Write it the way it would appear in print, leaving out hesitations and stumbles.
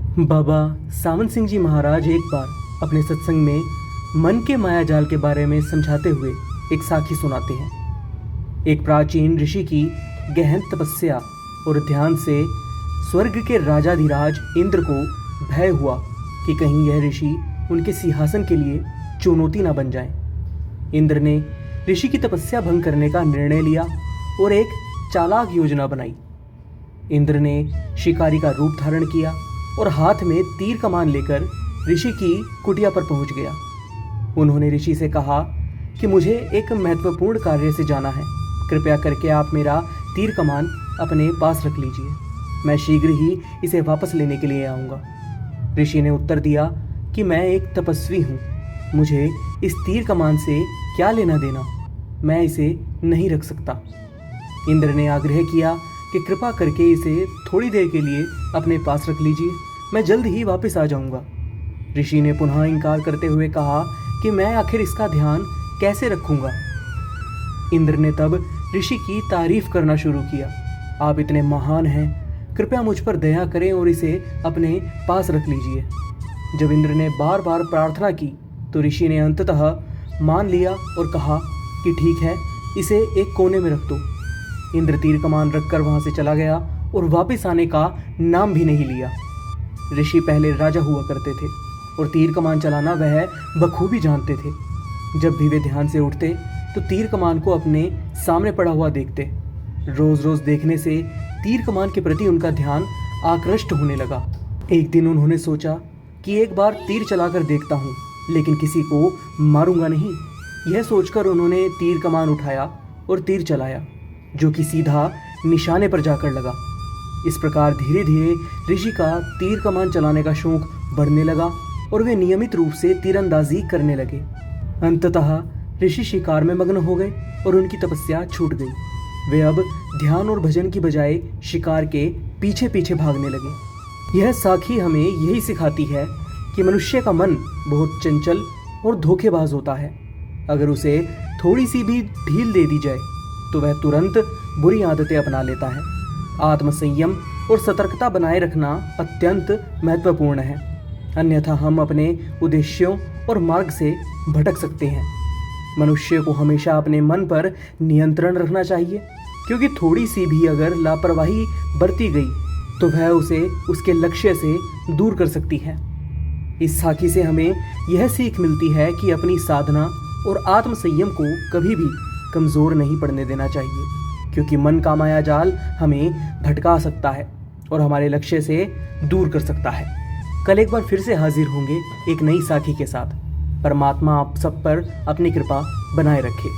बाबा सावन सिंह जी महाराज एक बार अपने सत्संग में मन के माया जाल के बारे में समझाते हुए एक साखी सुनाते हैं। एक प्राचीन ऋषि की गहन तपस्या और ध्यान से स्वर्ग के राजाधिराज इंद्र को भय हुआ कि कहीं यह ऋषि उनके सिंहासन के लिए चुनौती न बन जाए। इंद्र ने ऋषि की तपस्या भंग करने का निर्णय लिया और एक चालाक योजना बनाई। इंद्र ने शिकारी का रूप धारण किया और हाथ में तीर कमान लेकर ऋषि की कुटिया पर पहुंच गया। उन्होंने ऋषि से कहा कि मुझे एक महत्वपूर्ण कार्य से जाना है, कृपया करके आप मेरा तीर कमान अपने पास रख लीजिए, मैं शीघ्र ही इसे वापस लेने के लिए आऊँगा। ऋषि ने उत्तर दिया कि मैं एक तपस्वी हूँ, मुझे इस तीर कमान से क्या लेना देना, मैं इसे नहीं रख सकता। इंद्र ने आग्रह किया कि कृपा करके इसे थोड़ी देर के लिए अपने पास रख लीजिए, मैं जल्द ही वापस आ जाऊंगा। ऋषि ने पुनः इनकार करते हुए कहा कि मैं आखिर इसका ध्यान कैसे रखूंगा। इंद्र ने तब ऋषि की तारीफ करना शुरू किया, आप इतने महान हैं, कृपया मुझ पर दया करें और इसे अपने पास रख लीजिए। जब इंद्र ने बार बार प्रार्थना की तो ऋषि ने अंततः मान लिया और कहा कि ठीक है, इसे एक कोने में रख दो। इंद्र तीर कमान रखकर वहां से चला गया और वापस आने का नाम भी नहीं लिया। ऋषि पहले राजा हुआ करते थे और तीर कमान चलाना वह बखूबी जानते थे। जब भी वे ध्यान से उठते तो तीर कमान को अपने सामने पड़ा हुआ देखते। रोज रोज देखने से तीर कमान के प्रति उनका ध्यान आकृष्ट होने लगा। एक दिन उन्होंने सोचा कि एक बार तीर चलाकर देखता हूँ, लेकिन किसी को मारूंगा नहीं। यह सोचकर उन्होंने तीर कमान उठाया और तीर चलाया, जो कि सीधा निशाने पर जाकर लगा। इस प्रकार धीरे धीरे ऋषि का तीर कमान चलाने का शौक बढ़ने लगा और वे नियमित रूप से तीरंदाजी करने लगे। अंततः ऋषि शिकार में मग्न हो गए और उनकी तपस्या छूट गई। वे अब ध्यान और भजन की बजाय शिकार के पीछे पीछे भागने लगे। यह साखी हमें यही सिखाती है कि मनुष्य का मन बहुत चंचल और धोखेबाज होता है। अगर उसे थोड़ी सी भी ढील दे दी जाए तो वह तुरंत बुरी आदतें अपना लेता है। आत्मसंयम और सतर्कता बनाए रखना अत्यंत महत्वपूर्ण है, अन्यथा हम अपने उद्देश्यों और मार्ग से भटक सकते हैं। मनुष्य को हमेशा अपने मन पर नियंत्रण रखना चाहिए, क्योंकि थोड़ी सी भी अगर लापरवाही बरती गई तो वह उसे उसके लक्ष्य से दूर कर सकती है। इस साखी से हमें यह सीख मिलती है कि अपनी साधना और आत्मसंयम को कभी भी कमज़ोर नहीं पड़ने देना चाहिए, क्योंकि मन का माया जाल हमें भटका सकता है और हमारे लक्ष्य से दूर कर सकता है। कल एक बार फिर से हाजिर होंगे एक नई साखी के साथ। परमात्मा आप सब पर अपनी कृपा बनाए रखे।